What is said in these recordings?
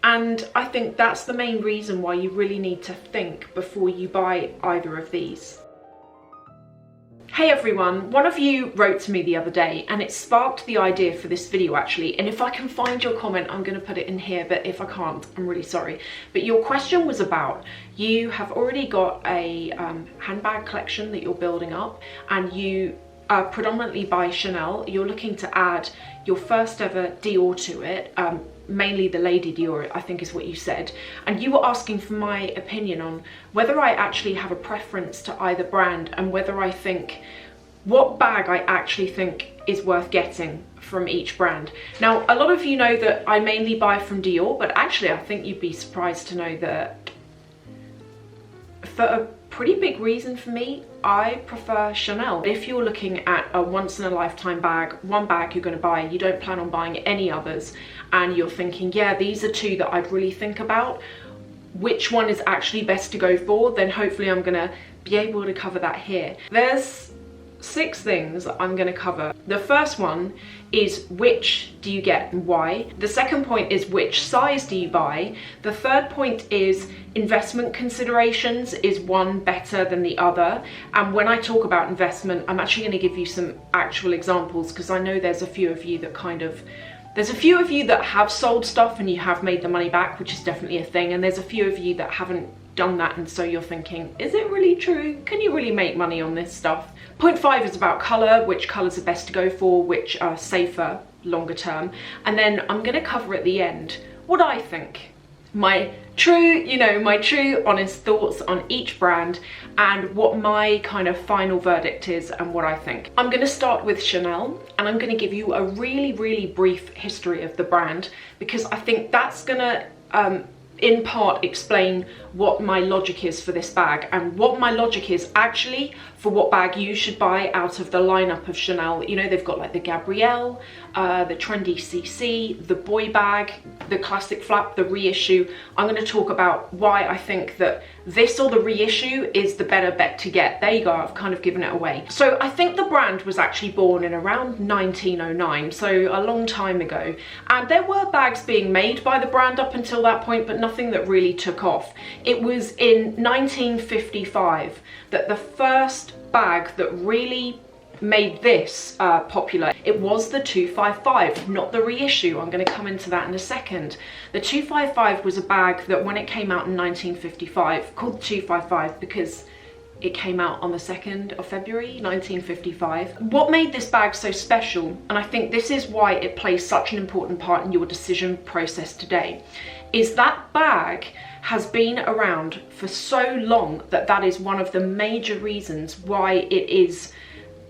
And I think that's the main reason why you really need to think before you buy either of these. Hey everyone, one of you wrote to me the other day and it sparked the idea for this video actually, and if I can find your comment I'm going to put it in here, but if I can't I'm really sorry. But your question was about, you have already got a handbag collection that you're building up and you predominantly buy Chanel. You're looking to add your first ever Dior to it, mainly the Lady Dior I think is what you said, and you were asking for my opinion on whether I actually have a preference to either brand and whether I think what bag I actually think is worth getting from each brand. Now a lot of you know that I mainly buy from Dior, but actually I think you'd be surprised to know that for a pretty big reason for me, I prefer Chanel. If you're looking at a once in a lifetime bag, one bag you're going to buy, you don't plan on buying any others, and you're thinking, yeah, these are two that I'd really think about, which one is actually best to go for, then hopefully I'm going to be able to cover that here. There's 6 things I'm going to cover. The first one is which do you get and why. The second point is which size do you buy. The third point is investment considerations. Is one better than the other? And when I talk about investment, I'm actually going to give you some actual examples, because I know there's a few of you that that have sold stuff and you have made the money back, which is definitely a thing, and there's a few of you that haven't done that, and so you're thinking, is it really true? Can you really make money on this stuff? Point 5 is about colour, which colours are best to go for, which are safer longer term, and then I'm going to cover at the end what I think, my true honest thoughts on each brand and what my kind of final verdict is and what I think. I'm going to start with Chanel, and I'm going to give you a really brief history of the brand, because I think that's going to in part explain what my logic is for this bag, and what my logic is actually for what bag you should buy out of the lineup of Chanel. You know, they've got like the Gabrielle, the trendy CC, the boy bag, the classic flap, the reissue. I'm going to talk about why I think that this or the reissue is the better bet to get. There you go, I've kind of given it away. So I think the brand was actually born in around 1909, so a long time ago, and there were bags being made by the brand up until that point, but nothing that really took off. It was in 1955 that the first bag that really made this popular. It was the 255, not the reissue. I'm going to come into that in a second. The 255 was a bag that when it came out in 1955, called the 255 because it came out on the 2nd of February 1955. What made this bag so special, and I think this is why it plays such an important part in your decision process today, is that bag has been around for so long that is one of the major reasons why it is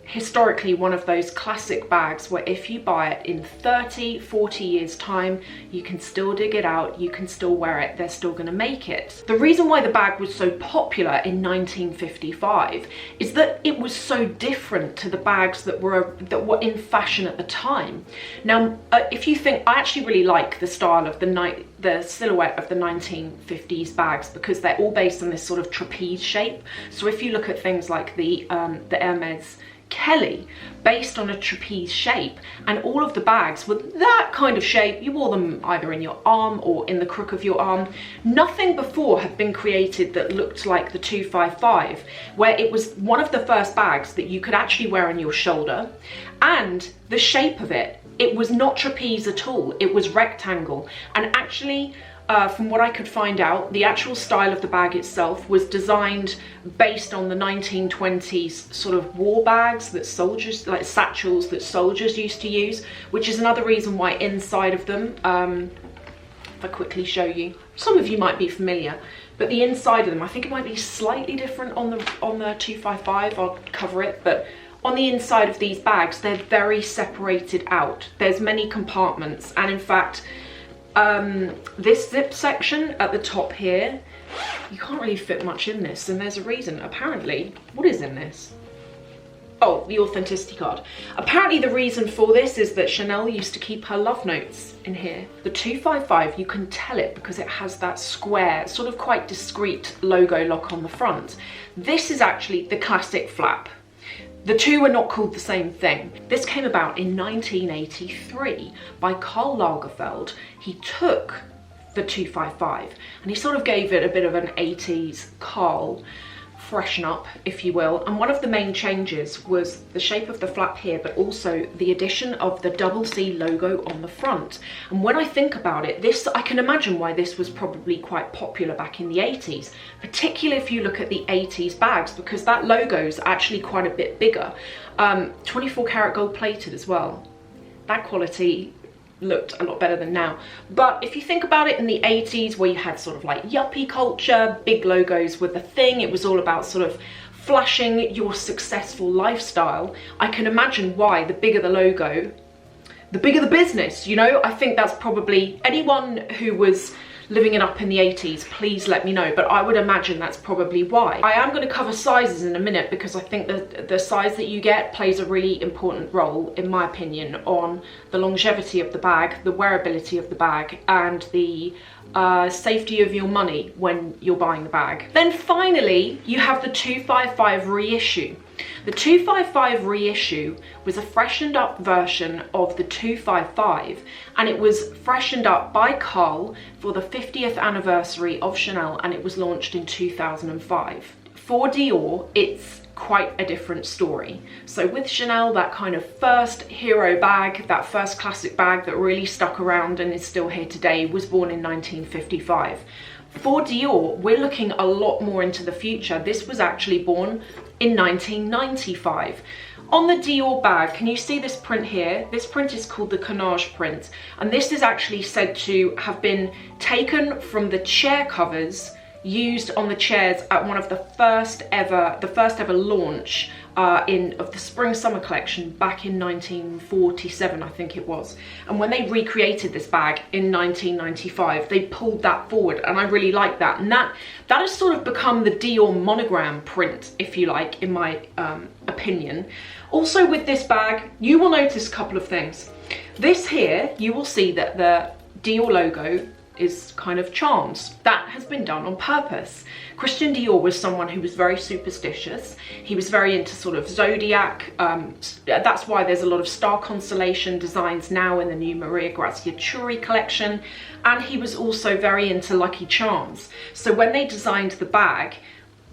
historically one of those classic bags where if you buy it in 30-40 years time, you can still dig it out, you can still wear it, they're still going to make it. The reason why the bag was so popular in 1955 is that it was so different to the bags that were in fashion at the time. Now if you think, I actually really like the style of the silhouette of the 1950s bags, because they're all based on this sort of trapeze shape. So if you look at things like the Hermes Kelly, based on a trapeze shape, and all of the bags with that kind of shape, you wore them either in your arm or in the crook of your arm. Nothing before had been created that looked like the 255, where it was one of the first bags that you could actually wear on your shoulder, and the shape of it, it was not trapeze at all, it was rectangle. And actually from what I could find out, the actual style of the bag itself was designed based on the 1920s sort of war bags that soldiers, like satchels that soldiers used to use, which is another reason why inside of them, if I quickly show you, some of you might be familiar, but the inside of them, I think it might be slightly different on the 255, I'll cover it, but on the inside of these bags, they're very separated out. There's many compartments, and in fact, this zip section at the top here, you can't really fit much in this, and there's a reason. Apparently, what is in this? Oh, the authenticity card. Apparently the reason for this is that Chanel used to keep her love notes in here. The 255, you can tell it because it has that square, sort of quite discreet logo lock on the front. This is actually the classic flap. The two are not called the same thing. This came about in 1983 by Karl Lagerfeld. He took the 255, and he sort of gave it a bit of an 80s curl freshen up, if you will. And one of the main changes was the shape of the flap here, but also the addition of the double C logo on the front. And when I think about it, this, I can imagine why this was probably quite popular back in the 80s, particularly if you look at the 80s bags, because that logo's actually quite a bit bigger. 24 karat gold plated as well. That quality looked a lot better than now. But if you think about it, in the 80s, where you had sort of like yuppie culture, big logos were the thing, it was all about sort of flashing your successful lifestyle, I can imagine why the bigger the logo, the bigger the business, you know? I think that's probably, anyone who was living it up in the 80s, please let me know, but I would imagine that's probably why. I am going to cover sizes in a minute, because I think that the size that you get plays a really important role, in my opinion, on the longevity of the bag, the wearability of the bag, and the safety of your money when you're buying the bag. Then finally, you have the 255 reissue. The 255 reissue was a freshened up version of the 255, and it was freshened up by Carl for the 50th anniversary of Chanel, and it was launched in 2005. For Dior, it's quite a different story. So with Chanel, that kind of first hero bag, that first classic bag that really stuck around and is still here today, was born in 1955. For Dior, we're looking a lot more into the future. This was actually born in 1995. On the Dior bag, can you see this print here? This print is called the Carnage print, and this is actually said to have been taken from the chair covers used on the chairs at one of the first ever launch of the spring summer collection back in 1947, I think it was. And when they recreated this bag in 1995, they pulled that forward, and I really like that. And that has sort of become the Dior monogram print, if you like, in my opinion. Also with this bag, you will notice a couple of things. This here, you will see that the Dior logo is kind of charms. That has been done on purpose. Christian Dior was someone who was very superstitious. He was very into sort of zodiac. That's why there's a lot of star constellation designs now in the new Maria Grazia Chiuri collection. And he was also very into lucky charms. So when they designed the bag,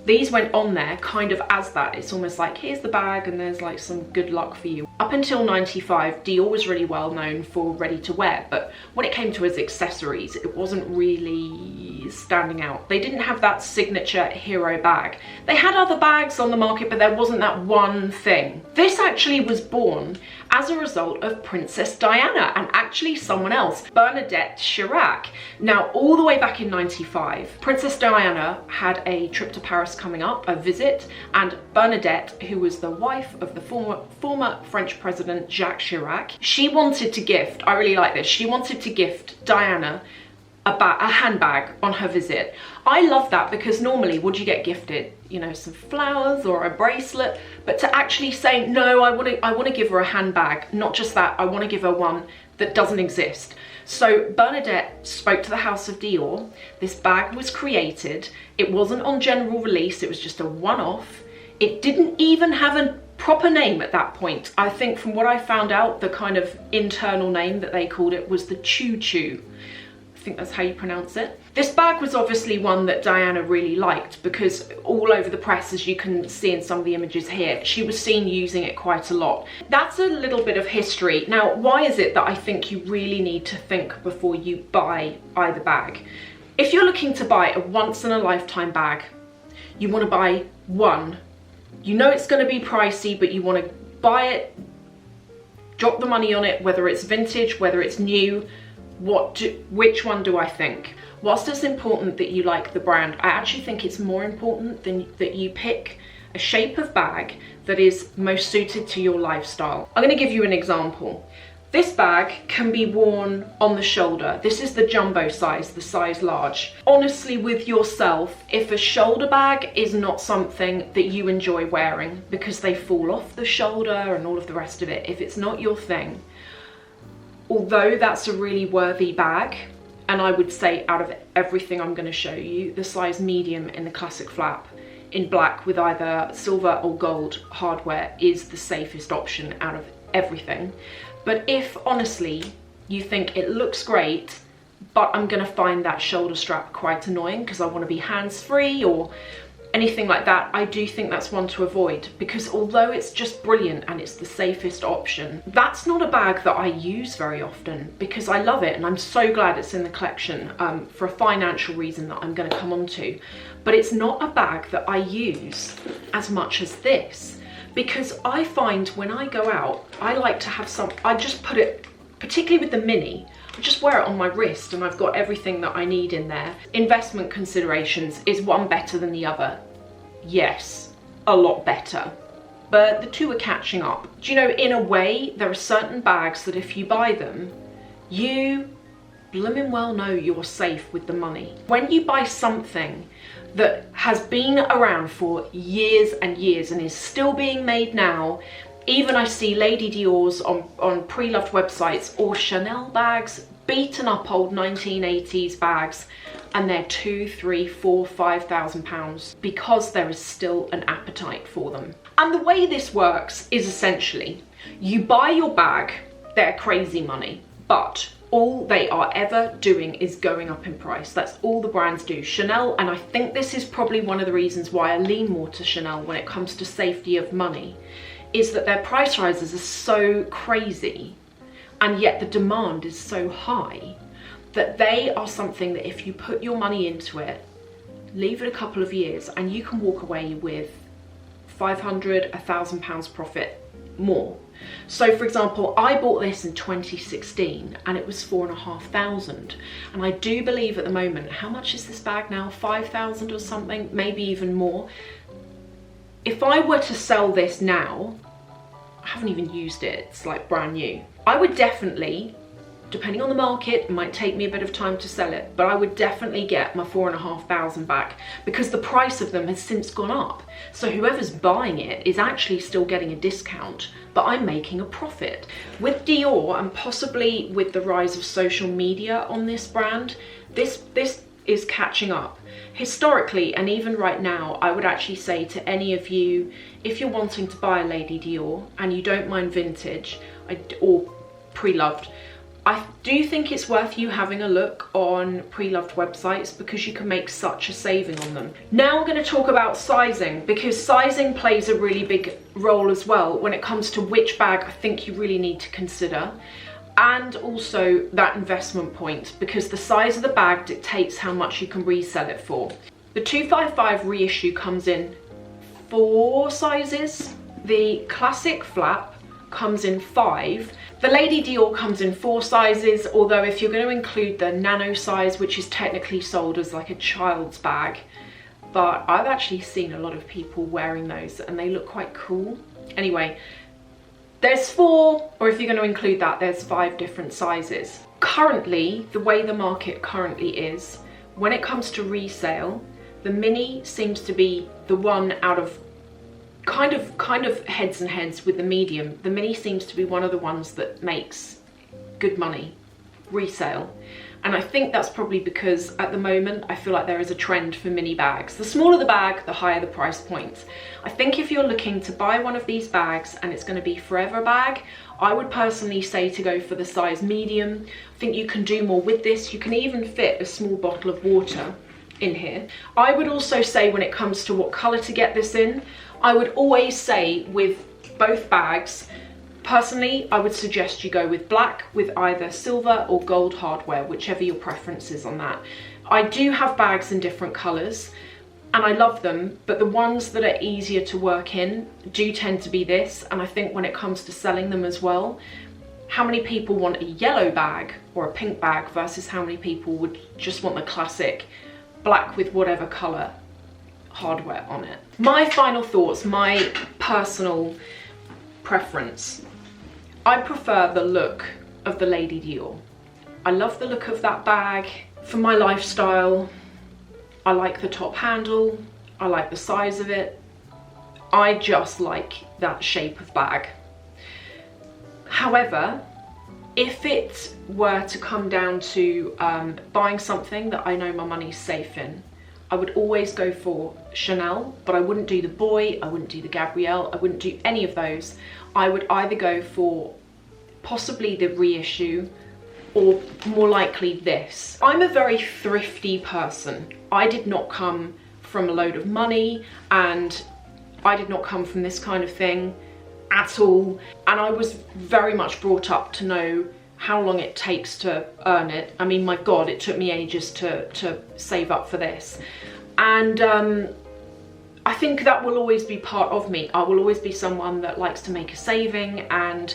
these went on there kind of as that. It's almost like, here's the bag and there's like some good luck for you. Up until 95, Dior was really well known for ready to wear, but when it came to his accessories, it wasn't really standing out. They didn't have that signature hero bag. They had other bags on the market, but there wasn't that one thing. This actually was born as a result of Princess Diana and actually someone else, Bernadette Chirac. Now, all the way back in 95, Princess Diana had a trip to Paris coming up, a visit, and Bernadette, who was the wife of the former French president Jacques Chirac, she wanted to gift, I really like this, she wanted to gift Diana a handbag on her visit. I love that, because normally would you get gifted, you know, some flowers or a bracelet, but to actually say, no, I want to give her a handbag. Not just that, I want to give her one that doesn't exist. So Bernadette spoke to the House of Dior. This bag was created. It wasn't on general release. It was just a one-off. It didn't even have a proper name at that point. I think from what I found out, the kind of internal name that they called it was the Choo Choo. I think that's how you pronounce it. This bag was obviously one that Diana really liked, because all over the press, as you can see in some of the images here, she was seen using it quite a lot. That's a little bit of history. Now, why is it that I think you really need to think before you buy either bag? If you're looking to buy a once-in-a-lifetime bag, you want to buy one. You know it's going to be pricey, but you want to buy it, drop the money on it, whether it's vintage, whether it's new. Which one do I think? Whilst it's important that you like the brand, I actually think it's more important that you pick a shape of bag that is most suited to your lifestyle. I'm going to give you an example. This bag can be worn on the shoulder. This is the jumbo size, the size large. Honestly, with yourself, if a shoulder bag is not something that you enjoy wearing because they fall off the shoulder and all of the rest of it, if it's not your thing, although that's a really worthy bag, and I would say out of everything I'm going to show you, the size medium in the classic flap in black with either silver or gold hardware is the safest option out of everything. But if honestly you think it looks great, but I'm gonna find that shoulder strap quite annoying because I want to be hands-free or anything like that. I do think that's one to avoid, because although it's just brilliant and it's the safest option, that's not a bag that I use very often because I love it and I'm so glad it's in the collection for a financial reason that I'm going to come on to. But it's not a bag that I use as much as this, because I find when I go out, I like to have some, I just put it, particularly with the mini, I just wear it on my wrist and I've got everything that I need in there. Investment considerations, is one better than the other? Yes, a lot better. But the two are catching up. Do you know, in a way, there are certain bags that if you buy them, you blooming well know you're safe with the money. When you buy something that has been around for years and years and is still being made now, even I see Lady Dior's on pre-loved websites, or Chanel bags, beaten up old 1980s bags, and they're £2,000, £3,000, £4,000, £5,000 because there is still an appetite for them. And the way this works is essentially, you buy your bag, they're crazy money, but all they are ever doing is going up in price. That's all the brands do. Chanel, and I think this is probably one of the reasons why I lean more to Chanel when it comes to safety of money, is that their price rises are so crazy, and yet the demand is so high that they are something that if you put your money into it, leave it a couple of years, and you can walk away with £500, £1,000 profit more. So for example, I bought this in 2016 and it was £4,500, and I do believe at the moment, how much is this bag now? 5,000 or something, maybe even more. If I were to sell this now, I haven't even used it, it's like brand new, I would definitely, depending on the market, it might take me a bit of time to sell it, but I would definitely get my £4,500 back, because the price of them has since gone up. So whoever's buying it is actually still getting a discount, but I'm making a profit. With Dior, and possibly with the rise of social media on this brand, this is catching up. Historically, and even right now, I would actually say to any of you, if you're wanting to buy a Lady Dior and you don't mind vintage or pre-loved, I do think it's worth you having a look on pre-loved websites, because you can make such a saving on them. Now I'm going to talk about sizing, because sizing plays a really big role as well when it comes to which bag I think you really need to consider, and also that investment point, because the size of the bag dictates how much you can resell it for. The 255 reissue comes in 4 sizes. The classic flap comes in 5. The Lady Dior comes in 4 sizes, although if you're going to include the nano size, which is technically sold as like a child's bag, but I've actually seen a lot of people wearing those and they look quite cool. Anyway, there's 4, or if you're going to include that, there's 5 different sizes. Currently, the way the market currently is, when it comes to resale, the mini seems to be the one out of kind of heads and heads with the medium. The mini seems to be one of the ones that makes good money resale, and I think that's probably because at the moment I feel like there is a trend for mini bags. The smaller the bag, the higher the price point. I think if you're looking to buy one of these bags and it's going to be forever bag, I would personally say to go for the size medium. I think you can do more with this. You can even fit a small bottle of water in here. I would also say, when it comes to what colour to get this in, I would always say with both bags, personally, I would suggest you go with black with either silver or gold hardware, whichever your preference is on that. I do have bags in different colours and I love them, but the ones that are easier to work in do tend to be this. And I think when it comes to selling them as well, how many people want a yellow bag or a pink bag versus how many people would just want the classic black with whatever colour hardware on it. My final thoughts, my personal preference. I prefer the look of the Lady Dior. I love the look of that bag. For my lifestyle, I like the top handle, I like the size of it. I just like that shape of bag. However, if it were to come down to buying something that I know my money's safe in, I would always go for Chanel, but I wouldn't do the Boy, I wouldn't do the Gabrielle, I wouldn't do any of those. I would either go for possibly the reissue or more likely this. I'm a very thrifty person. I did not come from a load of money, and I did not come from this kind of thing at all. And I was very much brought up to know how long it takes to earn it. I mean, my God, it took me ages to save up for this. And I think that will always be part of me. I will always be someone that likes to make a saving, and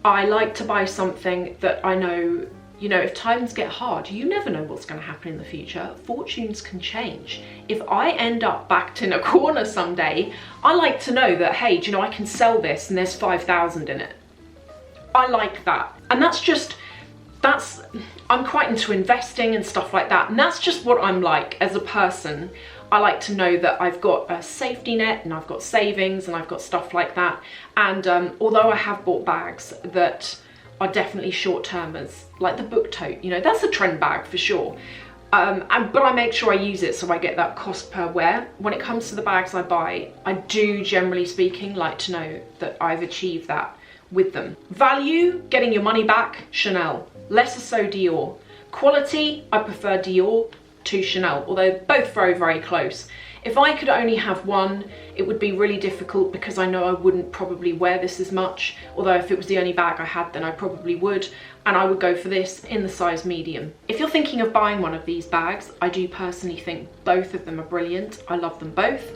I like to buy something that I know, you know, if times get hard, you never know what's going to happen in the future. Fortunes can change. If I end up backed in a corner someday, I like to know that, hey, do you know, I can sell this and there's 5,000 in it. I like that. And I'm quite into investing and stuff like that. And that's just what I'm like as a person. I like to know that I've got a safety net, and I've got savings, and I've got stuff like that. And although I have bought bags that are definitely short-termers, like the book tote, you know, that's a trend bag for sure. But I make sure I use it so I get that cost per wear. When it comes to the bags I buy, I do, generally speaking, like to know that I've achieved that with them. Value, getting your money back, Chanel. Lesser so Dior. Quality, I prefer Dior to Chanel, although both very, very close. If I could only have one, it would be really difficult because I know I wouldn't probably wear this as much, although if it was the only bag I had, then I probably would, and I would go for this in the size medium. If you're thinking of buying one of these bags, I do personally think both of them are brilliant. I love them both.